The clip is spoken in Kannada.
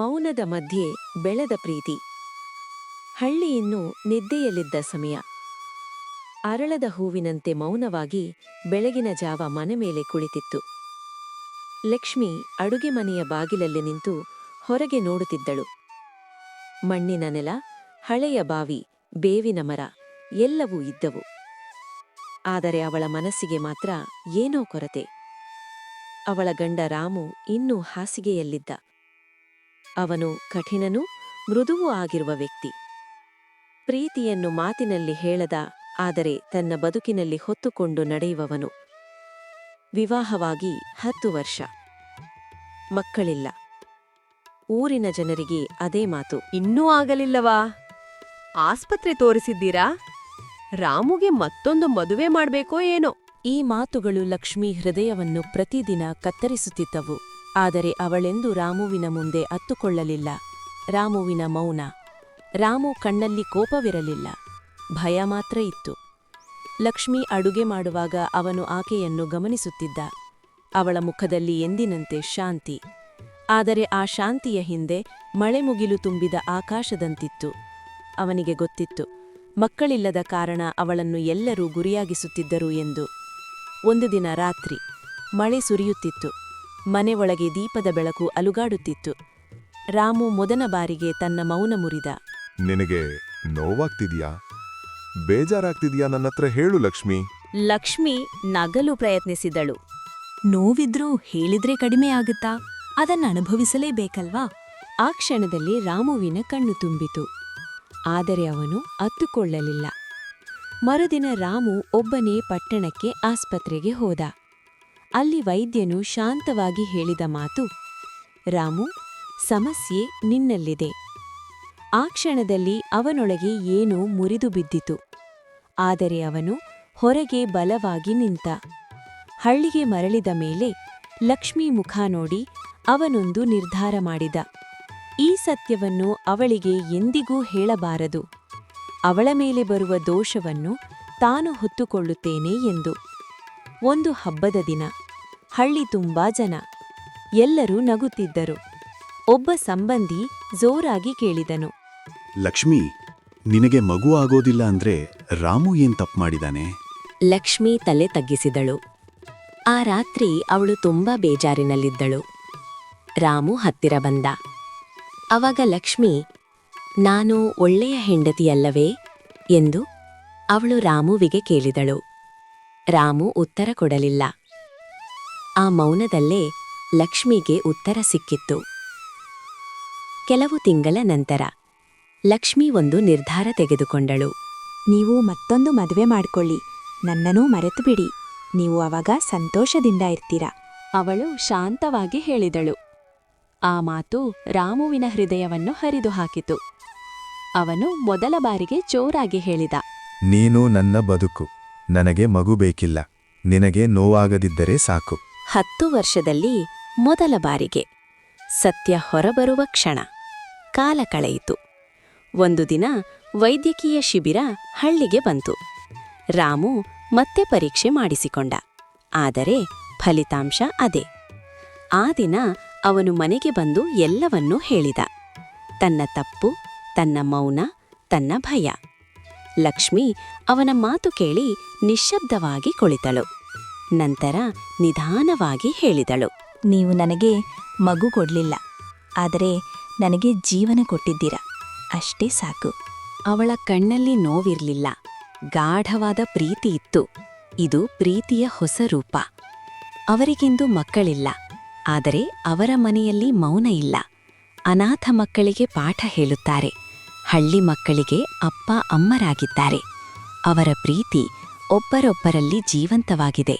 ಮೌನದ ಮಧ್ಯೆ ಬೆಳೆದ ಪ್ರೀತಿ. ಹಳ್ಳಿ ಇನ್ನೂ ನಿದ್ದೆಯಲ್ಲಿದ್ದ ಸಮಯ. ಅರಳದ ಹೂವಿನಂತೆ ಮೌನವಾಗಿ ಬೆಳಗಿನ ಜಾವ ಮನೆ ಮೇಲೆ ಕುಳಿತಿತ್ತು. ಲಕ್ಷ್ಮಿ ಅಡುಗೆ ಮನೆಯ ಬಾಗಿಲಲ್ಲಿ ನಿಂತು ಹೊರಗೆ ನೋಡುತ್ತಿದ್ದಳು. ಮಣ್ಣಿನ ನೆಲ, ಹಳೆಯ ಬಾವಿ, ಬೇವಿನ ಮರ ಎಲ್ಲವೂ ಇದ್ದವು. ಆದರೆ ಅವಳ ಮನಸ್ಸಿಗೆ ಮಾತ್ರ ಏನೋ ಕೊರತೆ. ಅವಳ ಗಂಡ ರಾಮು ಇನ್ನೂ ಹಾಸಿಗೆಯಲ್ಲಿದ್ದ. ಅವನು ಕಠಿಣನೂ ಮೃದುವೂ ಆಗಿರುವ ವ್ಯಕ್ತಿ. ಪ್ರೀತಿಯನ್ನು ಮಾತಿನಲ್ಲಿ ಹೇಳದ, ಆದರೆ ತನ್ನ ಬದುಕಿನಲ್ಲಿ ಹೊತ್ತುಕೊಂಡು ನಡೆಯುವವನು. ವಿವಾಹವಾಗಿ 10 ವರ್ಷ. ಮಕ್ಕಳಿಲ್ಲ. ಊರಿನ ಜನರಿಗೆ ಅದೇ ಮಾತು. ಇನ್ನೂ ಆಗಲಿಲ್ಲವಾ? ಆಸ್ಪತ್ರೆ ತೋರಿಸಿದ್ದೀರಾ? ರಾಮುಗೆ ಮತ್ತೊಂದು ಮದುವೆ ಮಾಡ್ಬೇಕೋ ಏನೋ? ಈ ಮಾತುಗಳು ಲಕ್ಷ್ಮಿ ಹೃದಯವನ್ನು ಪ್ರತಿದಿನ ಕತ್ತರಿಸುತ್ತಿದ್ದವು. ಆದರೆ ಅವಳೆಂದು ರಾಮುವಿನ ಮುಂದೆ ಅತ್ತುಕೊಳ್ಳಲಿಲ್ಲ. ರಾಮುವಿನ ಮೌನ. ರಾಮು ಕಣ್ಣಲ್ಲಿ ಕೋಪವಿರಲಿಲ್ಲ, ಭಯ ಮಾತ್ರ ಇತ್ತು. ಲಕ್ಷ್ಮಿ ಅಡುಗೆ ಮಾಡುವಾಗ ಅವನು ಆಕೆಯನ್ನು ಗಮನಿಸುತ್ತಿದ್ದ. ಅವಳ ಮುಖದಲ್ಲಿ ಎಂದಿನಂತೆ ಶಾಂತಿ. ಆದರೆ ಆ ಶಾಂತಿಯ ಹಿಂದೆ ಮಳೆ ಮುಗಿಲು ತುಂಬಿದ ಆಕಾಶದಂತಿತ್ತು. ಅವನಿಗೆ ಗೊತ್ತಿತ್ತು, ಮಕ್ಕಳಿಲ್ಲದ ಕಾರಣ ಅವಳನ್ನು ಎಲ್ಲರೂ ಗುರಿಯಾಗಿಸುತ್ತಿದ್ದರು ಎಂದು. ಒಂದು ದಿನ ರಾತ್ರಿ ಮಳೆ ಸುರಿಯುತ್ತಿತ್ತು. ಮನೆ ಒಳಗೆ ದೀಪದ ಬೆಳಕು ಅಲುಗಾಡುತ್ತಿತ್ತು. ರಾಮು ಮೊದಲ ಬಾರಿಗೆ ತನ್ನ ಮೌನ ಮುರಿದ. ನಿನಗೆ ನೋವಾಗ್ತಿದ್ಯಾ? ಬೇಜಾರಾಗ್ತಿದ್ಯಾ? ನನ್ನತ್ರ ಹೇಳು ಲಕ್ಷ್ಮಿ. ಲಕ್ಷ್ಮಿ ನಗಲು ಪ್ರಯತ್ನಿಸಿದಳು. ನೋವಿದ್ರೂ ಹೇಳಿದ್ರೆ ಕಡಿಮೆ ಆಗುತ್ತಾ? ಅದನ್ನ ಅನುಭವಿಸಲೇಬೇಕಲ್ವಾ? ಆ ಕ್ಷಣದಲ್ಲಿ ರಾಮುವಿನ ಕಣ್ಣು ತುಂಬಿತು. ಆದರೆ ಅವನು ಅತ್ತುಕೊಳ್ಳಲಿಲ್ಲ. ಮರುದಿನ ರಾಮು ಒಬ್ಬನೇ ಪಟ್ಟಣಕ್ಕೆ ಆಸ್ಪತ್ರೆಗೆ ಹೋದ. ಅಲ್ಲಿ ವೈದ್ಯನು ಶಾಂತವಾಗಿ ಹೇಳಿದ ಮಾತು, ರಾಮು, ಸಮಸ್ಯೆ ನಿನ್ನಲ್ಲಿದೆ. ಆ ಕ್ಷಣದಲ್ಲಿ ಅವನೊಳಗೆ ಏನೋ ಮುರಿದು ಬಿದ್ದಿತು. ಆದರೆ ಅವನು ಹೊರಗೆ ಬಲವಾಗಿ ನಿಂತ. ಹಳ್ಳಿಗೆ ಮರಳಿದ ಮೇಲೆ ಲಕ್ಷ್ಮೀ ಮುಖ ನೋಡಿ ಅವನೊಂದು ನಿರ್ಧಾರ ಮಾಡಿದ. ಈ ಸತ್ಯವನ್ನು ಅವಳಿಗೆ ಎಂದಿಗೂ ಹೇಳಬಾರದು. ಅವಳ ಮೇಲೆ ಬರುವ ದೋಷವನ್ನು ತಾನು ಹೊತ್ತುಕೊಳ್ಳುತ್ತೇನೆ ಎಂದು. ಒಂದು ಹಬ್ಬದ ದಿನ. ಹಳ್ಳಿ ತುಂಬಾ ಜನ. ಎಲ್ಲರೂ ನಗುತ್ತಿದ್ದರು. ಒಬ್ಬ ಸಂಬಂಧಿ ಜೋರಾಗಿ ಕೇಳಿದನು, ಲಕ್ಷ್ಮಿ, ನಿನಗೆ ಮಗು ಆಗೋದಿಲ್ಲ ಅಂದ್ರೆ ರಾಮು ಏನ್ ತಪ್ಪು ಮಾಡಿದಾನೆ? ಲಕ್ಷ್ಮಿ ತಲೆ ತಗ್ಗಿಸಿದಳು. ಆ ರಾತ್ರಿ ಅವಳು ತುಂಬಾ ಬೇಜಾರಿನಲ್ಲಿದ್ದಳು. ರಾಮು ಹತ್ತಿರ ಬಂದ. ಅವಾಗ ಲಕ್ಷ್ಮಿ, ನಾನು ಒಳ್ಳೆಯ ಹೆಂಡತಿಯಲ್ಲವೇ ಎಂದು ಅವಳು ರಾಮುವಿಗೆ ಕೇಳಿದಳು. ರಾಮು ಉತ್ತರ ಕೊಡಲಿಲ್ಲ. ಆ ಮೌನದಲ್ಲೇ ಲಕ್ಷ್ಮಿಗೆ ಉತ್ತರ ಸಿಕ್ಕಿತ್ತು. ಕೆಲವು ತಿಂಗಳ ನಂತರ ಲಕ್ಷ್ಮಿ ಒಂದು ನಿರ್ಧಾರ ತೆಗೆದುಕೊಂಡಳು. ನೀವು ಮತ್ತೊಂದು ಮದುವೆ ಮಾಡ್ಕೊಳ್ಳಿ, ನನ್ನನ್ನೂ ಮರೆತು ಬಿಡಿ. ನೀವು ಅವಾಗ ಸಂತೋಷದಿಂದ ಇರ್ತೀರಾ. ಅವಳು ಶಾಂತವಾಗಿ ಹೇಳಿದಳು. ಆ ಮಾತು ರಾಮುವಿನ ಹೃದಯವನ್ನು ಹರಿದು ಹಾಕಿತು. ಅವನು ಮೊದಲ ಬಾರಿಗೆ ಜೋರಾಗಿ ಹೇಳಿದ, ನೀನು ನನ್ನ ಬದುಕು. ನನಗೆ ಮಗು ಬೇಕಿಲ್ಲ. ನಿನಗೆ ನೋವಾಗದಿದ್ದರೆ ಸಾಕು. 10 ವರ್ಷದಲ್ಲಿ ಮೊದಲ ಬಾರಿಗೆ ಸತ್ಯ ಹೊರಬರುವ ಕ್ಷಣ. ಕಾಲ ಕಳೆಯಿತು. ಒಂದು ದಿನ ವೈದ್ಯಕೀಯ ಶಿಬಿರ ಹಳ್ಳಿಗೆ ಬಂತು. ರಾಮು ಮತ್ತೆ ಪರೀಕ್ಷೆ ಮಾಡಿಸಿಕೊಂಡ. ಆದರೆ ಫಲಿತಾಂಶ ಅದೇ. ಆ ದಿನ ಅವನು ಮನೆಗೆ ಬಂದು ಎಲ್ಲವನ್ನೂ ಹೇಳಿದ. ತನ್ನ ತಪ್ಪು, ತನ್ನ ಮೌನ, ತನ್ನ ಭಯ. ಲಕ್ಷ್ಮಿ ಅವನ ಮಾತು ಕೇಳಿ ನಿಶ್ಶಬ್ದವಾಗಿ ಕುಳಿತಳು. ನಂತರ ನಿಧಾನವಾಗಿ ಹೇಳಿದಳು, ನೀವು ನನಗೆ ಮಗು ಕೊಡ್ಲಿಲ್ಲ, ಆದರೆ ನನಗೆ ಜೀವನ ಕೊಟ್ಟಿದ್ದೀರಾ. ಅಷ್ಟೇ ಸಾಕು. ಅವಳ ಕಣ್ಣಲ್ಲಿ ನೋವಿರ್ಲಿಲ್ಲ, ಗಾಢವಾದ ಪ್ರೀತಿ ಇತ್ತು. ಇದು ಪ್ರೀತಿಯ ಹೊಸ ರೂಪ. ಅವರಿಗಿಂದು ಮಕ್ಕಳಿಲ್ಲ, ಆದರೆ ಅವರ ಮನೆಯಲ್ಲಿ ಮೌನ ಇಲ್ಲ. ಅನಾಥ ಮಕ್ಕಳಿಗೆ ಪಾಠ ಹೇಳುತ್ತಾರೆ. ಹಳ್ಳಿ ಮಕ್ಕಳಿಗೆ ಅಪ್ಪ ಅಮ್ಮರಾಗಿದ್ದಾರೆ. ಅವರ ಪ್ರೀತಿ ಒಬ್ಬರೊಬ್ಬರಲ್ಲಿ ಜೀವಂತವಾಗಿದೆ.